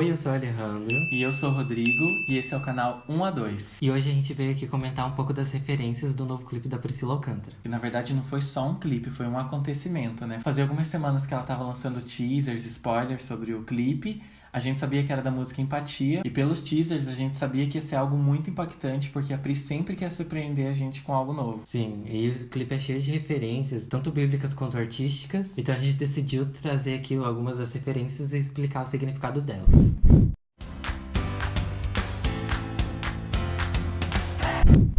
Oi, eu sou o Alejandro. E eu sou o Rodrigo, e esse é o canal 1 a 2. E hoje a gente veio aqui comentar um pouco das referências do novo clipe da Priscila Alcântara. E na verdade não foi só um clipe, foi um acontecimento, né? Fazia algumas semanas que ela tava lançando teasers, spoilers sobre o clipe. A gente sabia que era da música Empatia. E pelos teasers a gente sabia que ia ser algo muito impactante, porque a Pri sempre quer surpreender a gente com algo novo. Sim, e o clipe é cheio de referências, tanto bíblicas quanto artísticas. Então a gente decidiu trazer aqui algumas das referências e explicar o significado delas.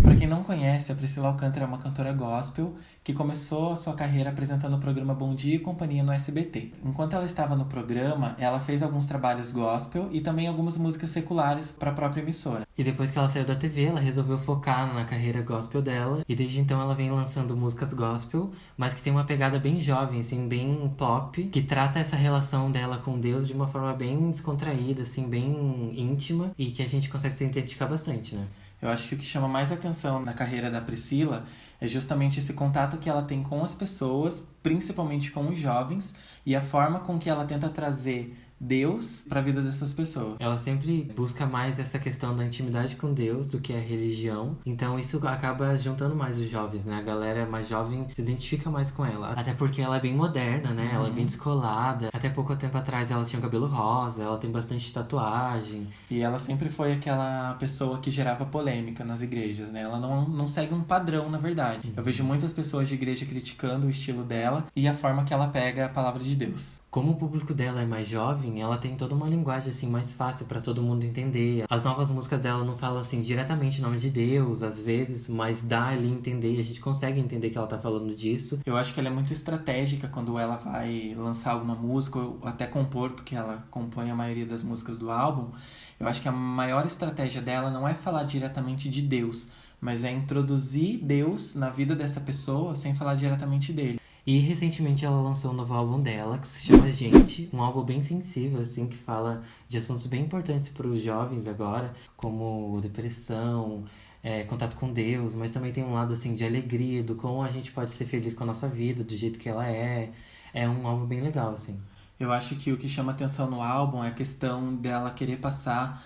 Pra quem não conhece, a Priscila Alcântara é uma cantora gospel que começou a sua carreira apresentando o programa Bom Dia e Companhia no SBT. Enquanto ela estava no programa, ela fez alguns trabalhos gospel e também algumas músicas seculares para a própria emissora. E depois que ela saiu da TV, ela resolveu focar na carreira gospel dela. E desde então ela vem lançando músicas gospel, mas que tem uma pegada bem jovem, assim, bem pop, que trata essa relação dela com Deus de uma forma bem descontraída, assim, bem íntima, e que a gente consegue se identificar bastante, né? Eu acho que o que chama mais atenção na carreira da Priscila é justamente esse contato que ela tem com as pessoas, principalmente com os jovens, e a forma com que ela tenta trazer Deus para a vida dessas pessoas. Ela sempre busca mais essa questão da intimidade com Deus do que a religião. Então isso acaba juntando mais os jovens, né? A galera mais jovem se identifica mais com ela. Até porque ela é bem moderna, né? Ela é bem descolada. Até pouco tempo atrás ela tinha o cabelo rosa, ela tem bastante tatuagem. E ela sempre foi aquela pessoa que gerava polêmica nas igrejas, né? Ela não segue um padrão, na verdade. Eu vejo muitas pessoas de igreja criticando o estilo dela e a forma que ela pega a palavra de Deus. Como o público dela é mais jovem, ela tem toda uma linguagem assim mais fácil pra todo mundo entender. As novas músicas dela não falam assim diretamente em nome de Deus, às vezes, mas dá ali entender, e a gente consegue entender que ela tá falando disso. Eu acho que ela é muito estratégica quando ela vai lançar alguma música, ou até compor, porque ela compõe a maioria das músicas do álbum. Eu acho que a maior estratégia dela não é falar diretamente de Deus, mas é introduzir Deus na vida dessa pessoa sem falar diretamente dele. E recentemente ela lançou um novo álbum dela, que se chama Gente, um álbum bem sensível, assim, que fala de assuntos bem importantes para os jovens agora, como depressão, contato com Deus, mas também tem um lado, assim, de alegria, do como a gente pode ser feliz com a nossa vida, do jeito que ela é. É um álbum bem legal, assim. Eu acho que o que chama atenção no álbum é a questão dela querer passar,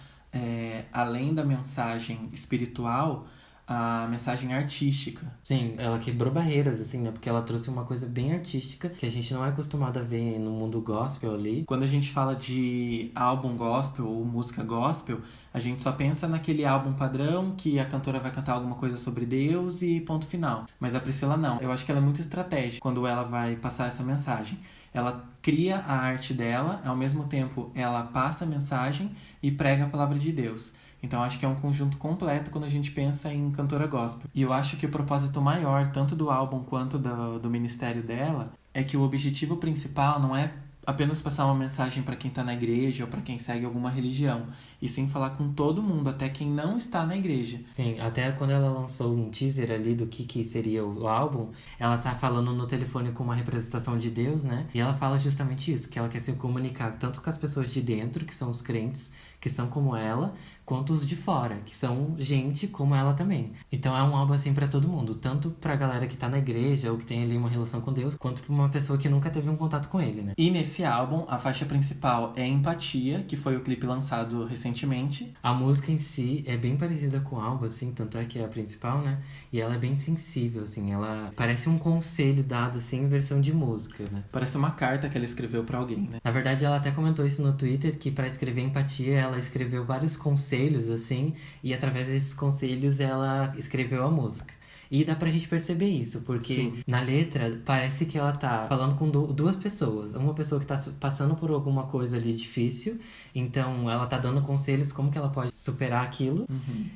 além da mensagem espiritual, a mensagem artística. Sim, ela quebrou barreiras, assim, né? Porque ela trouxe uma coisa bem artística que a gente não é acostumado a ver no mundo gospel ali. Quando a gente fala de álbum gospel ou música gospel, a gente só pensa naquele álbum padrão que a cantora vai cantar alguma coisa sobre Deus e ponto final. Mas a Priscila não. Eu acho que ela é muito estratégica quando ela vai passar essa mensagem. Ela cria a arte dela, ao mesmo tempo ela passa a mensagem e prega a palavra de Deus. Então acho que é um conjunto completo quando a gente pensa em cantora gospel. E eu acho que o propósito maior, tanto do álbum quanto do ministério dela, é que o objetivo principal não é apenas passar uma mensagem para quem está na igreja ou para quem segue alguma religião, e sim falar com todo mundo, até quem não está na igreja. Sim, até quando ela lançou um teaser ali do que seria o álbum, ela tá falando no telefone com uma representação de Deus, né? E ela fala justamente isso, que ela quer se comunicar tanto com as pessoas de dentro, que são os crentes, que são como ela, quanto os de fora, que são gente como ela também. Então é um álbum assim pra todo mundo, tanto pra galera que tá na igreja ou que tem ali uma relação com Deus, quanto pra uma pessoa que nunca teve um contato com ele, né? E nesse álbum, a faixa principal é Empatia, que foi o clipe lançado recentemente. A música em si é bem parecida com o álbum, assim, tanto é que é a principal, né? E ela é bem sensível, assim, ela parece um conselho dado, assim, em versão de música, né? Parece uma carta que ela escreveu pra alguém, né? Na verdade, ela até comentou isso no Twitter, que pra escrever Empatia, ela escreveu vários conselhos, assim, e através desses conselhos ela escreveu a música. E dá pra gente perceber isso, porque Sim. na letra parece que ela tá falando com duas pessoas. Uma pessoa que tá passando por alguma coisa ali difícil, então ela tá dando conselhos como que ela pode superar aquilo.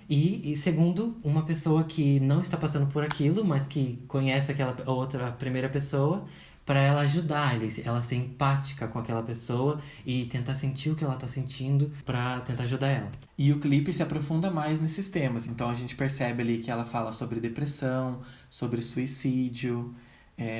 E segundo, uma pessoa que não está passando por aquilo, mas que conhece aquela outra primeira pessoa, para ela ajudar ela ser empática com aquela pessoa e tentar sentir o que ela tá sentindo para tentar ajudar ela. E o clipe se aprofunda mais nesses temas. Então a gente percebe ali que ela fala sobre depressão, sobre suicídio,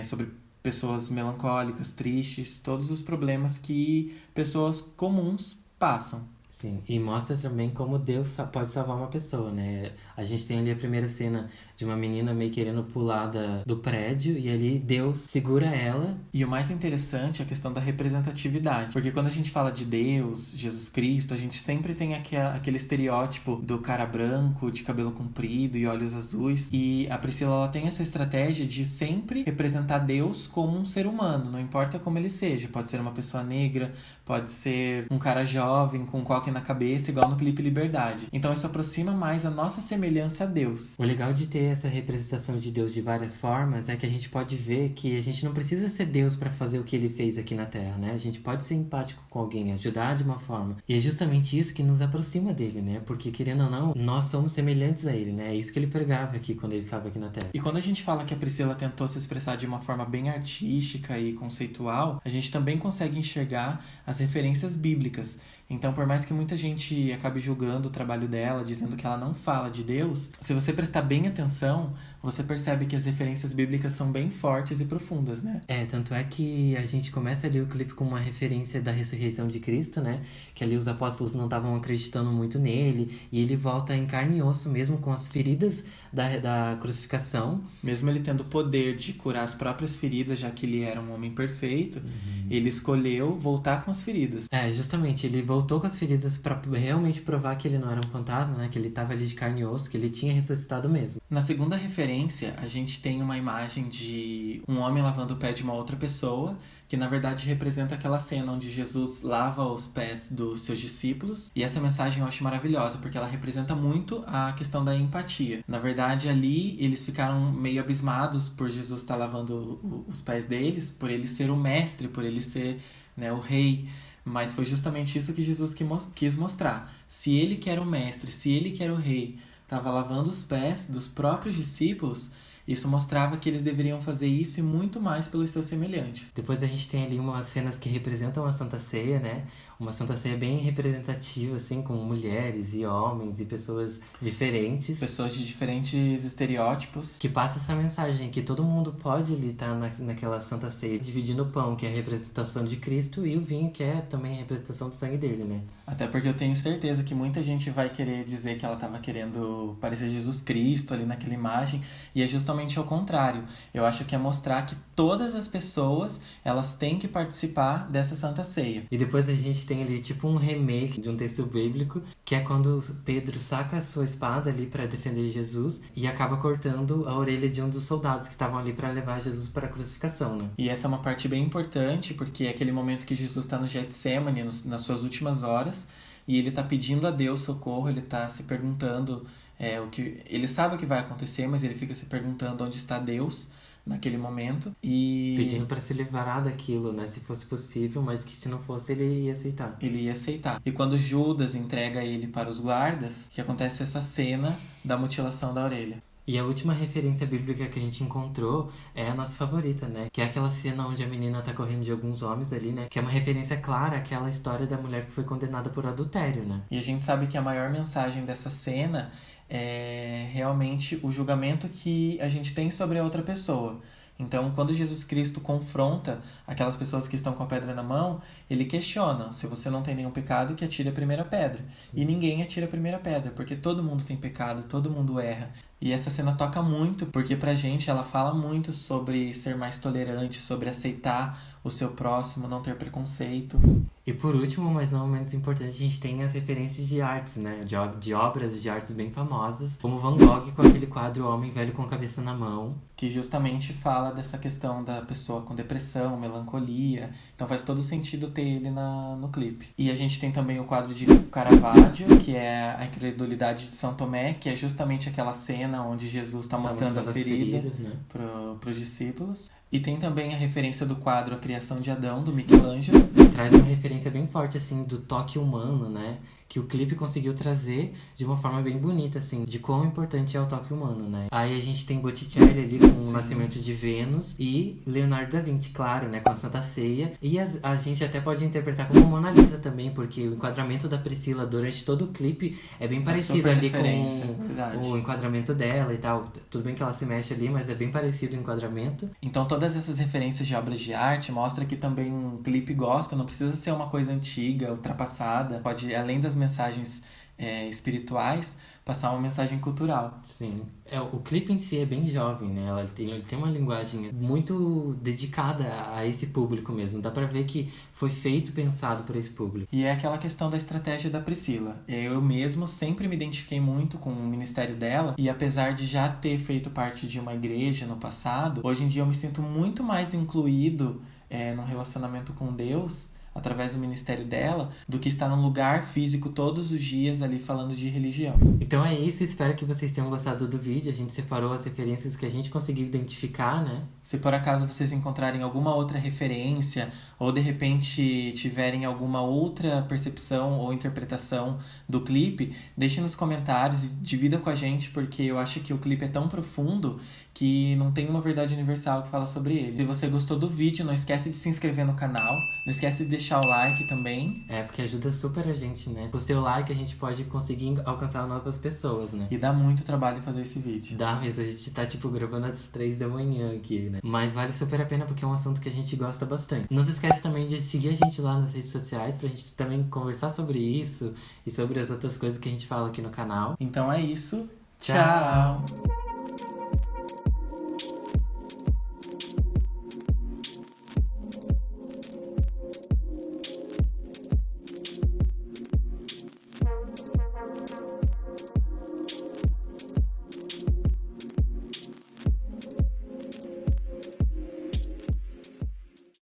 sobre pessoas melancólicas, tristes, todos os problemas que pessoas comuns passam. Sim, e mostra também como Deus pode salvar uma pessoa, né? A gente tem ali a primeira cena de uma menina meio querendo pular do prédio e ali Deus segura ela. E o mais interessante é a questão da representatividade. Porque quando a gente fala de Deus, Jesus Cristo, a gente sempre tem aquele estereótipo do cara branco, de cabelo comprido e olhos azuis. E a Priscila, ela tem essa estratégia de sempre representar Deus como um ser humano, não importa como ele seja. Pode ser uma pessoa negra, pode ser um cara jovem com um coque na cabeça, igual no clipe Liberdade. Então isso aproxima mais a nossa semelhança a Deus. O legal de ter essa representação de Deus de várias formas é que a gente pode ver que a gente não precisa ser Deus para fazer o que ele fez aqui na Terra, né? A gente pode ser empático com alguém, ajudar de uma forma. E é justamente isso que nos aproxima dele, né? Porque, querendo ou não, nós somos semelhantes a ele, né? É isso que ele pregava aqui quando ele estava aqui na Terra. E quando a gente fala que a Priscila tentou se expressar de uma forma bem artística e conceitual, a gente também consegue enxergar as referências bíblicas. Então, por mais que muita gente acabe julgando o trabalho dela, dizendo que ela não fala de Deus, se você prestar bem atenção, você percebe que as referências bíblicas são bem fortes e profundas, né? Tanto é que a gente começa ali o clipe com uma referência da ressurreição de Cristo, né? Que ali os apóstolos não estavam acreditando muito nele, e ele volta em carne e osso mesmo com as feridas da crucificação. Mesmo ele tendo o poder de curar as próprias feridas, já que ele era um homem perfeito, ele escolheu voltar com as feridas. Justamente, ele voltou com as feridas para realmente provar que ele não era um fantasma, né? Que ele estava ali de carne e osso, que ele tinha ressuscitado mesmo. Na segunda referência, a gente tem uma imagem de um homem lavando o pé de uma outra pessoa, que na verdade representa aquela cena onde Jesus lava os pés dos seus discípulos. E essa mensagem eu acho maravilhosa, porque ela representa muito a questão da empatia. Na verdade, ali eles ficaram meio abismados por Jesus estar lavando os pés deles, por ele ser o mestre, por ele ser, né, o rei. Mas foi justamente isso que Jesus quis mostrar. Se ele que era o mestre, se ele que era o rei, estava lavando os pés dos próprios discípulos, isso mostrava que eles deveriam fazer isso e muito mais pelos seus semelhantes. Depois a gente tem ali umas cenas que representam a Santa Ceia, né? Uma Santa Ceia bem representativa, assim, com mulheres e homens e pessoas diferentes. Pessoas de diferentes estereótipos. Que passa essa mensagem, que todo mundo pode ali estar naquela Santa Ceia, dividindo o pão, que é a representação de Cristo, e o vinho, que é também a representação do sangue dele, né? Até porque eu tenho certeza que muita gente vai querer dizer que ela estava querendo parecer Jesus Cristo ali naquela imagem, e é justamente ao contrário. Eu acho que é mostrar que todas as pessoas, elas têm que participar dessa Santa Ceia. E depois a gente tem ali tipo um remake de um texto bíblico, que é quando Pedro saca a sua espada ali para defender Jesus e acaba cortando a orelha de um dos soldados que estavam ali para levar Jesus para a crucificação, né? E essa é uma parte bem importante, porque é aquele momento que Jesus está no Getsemane, nas suas últimas horas, e ele está pedindo a Deus socorro, ele está se perguntando ele sabe o que vai acontecer, mas ele fica se perguntando onde está Deus naquele momento e pedindo para se livrar daquilo, né, se fosse possível, mas que se não fosse ele ia aceitar. Ele ia aceitar. E quando Judas entrega ele para os guardas, que acontece essa cena da mutilação da orelha. E a última referência bíblica que a gente encontrou é a nossa favorita, né? Que é aquela cena onde a menina tá correndo de alguns homens ali, né? Que é uma referência clara àquela história da mulher que foi condenada por adultério, né? E a gente sabe que a maior mensagem dessa cena é realmente o julgamento que a gente tem sobre a outra pessoa. Então, quando Jesus Cristo confronta aquelas pessoas que estão com a pedra na mão, ele questiona: se você não tem nenhum pecado, que atire a primeira pedra. Sim. E ninguém atira a primeira pedra, porque todo mundo tem pecado, todo mundo erra. E essa cena toca muito, porque pra gente ela fala muito sobre ser mais tolerante, sobre aceitar o seu próximo, não ter preconceito. E por último, mas não menos importante, a gente tem as referências de artes, né? De obras de artes bem famosas, como Van Gogh com aquele quadro Homem Velho com a Cabeça na Mão. Que justamente fala dessa questão da pessoa com depressão, melancolia. Então faz todo sentido ter ele no clipe. E a gente tem também o quadro de Caravaggio, que é a Incredulidade de São Tomé, que é justamente aquela cena onde Jesus está mostrando a ferida né? para os discípulos. E tem também a referência do quadro A Criação de Adão, do Michelangelo. Traz uma referência bem forte, assim, do toque humano, né? Que o clipe conseguiu trazer de uma forma bem bonita, assim, de quão importante é o toque humano, né? Aí a gente tem Botticelli ali com o Nascimento de Vênus e Leonardo da Vinci, claro, né? Com a Santa Ceia. E a gente até pode interpretar como Mona Lisa também, porque o enquadramento da Priscila durante todo o clipe é bem parecido ali com o enquadramento dela e tal. Tudo bem que ela se mexe ali, mas é bem parecido o enquadramento. Então todas essas referências de obras de arte mostram que também um clipe gospel não precisa ser uma coisa antiga, ultrapassada. Pode, além das mensagens espirituais, passar uma mensagem cultural. Sim. O clipe em si é bem jovem, né? Ele tem uma linguagem muito dedicada a esse público mesmo. Dá pra ver que foi feito, pensado por esse público. E é aquela questão da estratégia da Priscila. Eu mesmo sempre me identifiquei muito com o ministério dela. E apesar de já ter feito parte de uma igreja no passado, hoje em dia eu me sinto muito mais incluído no relacionamento com Deus através do ministério dela, do que estar num lugar físico todos os dias ali falando de religião. Então é isso, espero que vocês tenham gostado do vídeo. A gente separou as referências que a gente conseguiu identificar, né? Se por acaso vocês encontrarem alguma outra referência, ou de repente tiverem alguma outra percepção ou interpretação do clipe, deixe nos comentários e divida com a gente, porque eu acho que o clipe é tão profundo que não tem uma verdade universal que fala sobre ele. Se você gostou do vídeo, não esquece de se inscrever no canal, não esquece de deixar o like também. Porque ajuda super a gente, né? Com o seu like a gente pode conseguir alcançar novas pessoas, né? E dá muito trabalho fazer esse vídeo. Dá mesmo, a gente tá gravando às 3 da manhã aqui, né? Mas vale super a pena porque é um assunto que a gente gosta bastante. Não se esquece também de seguir a gente lá nas redes sociais pra gente também conversar sobre isso e sobre as outras coisas que a gente fala aqui no canal. Então é isso. Tchau!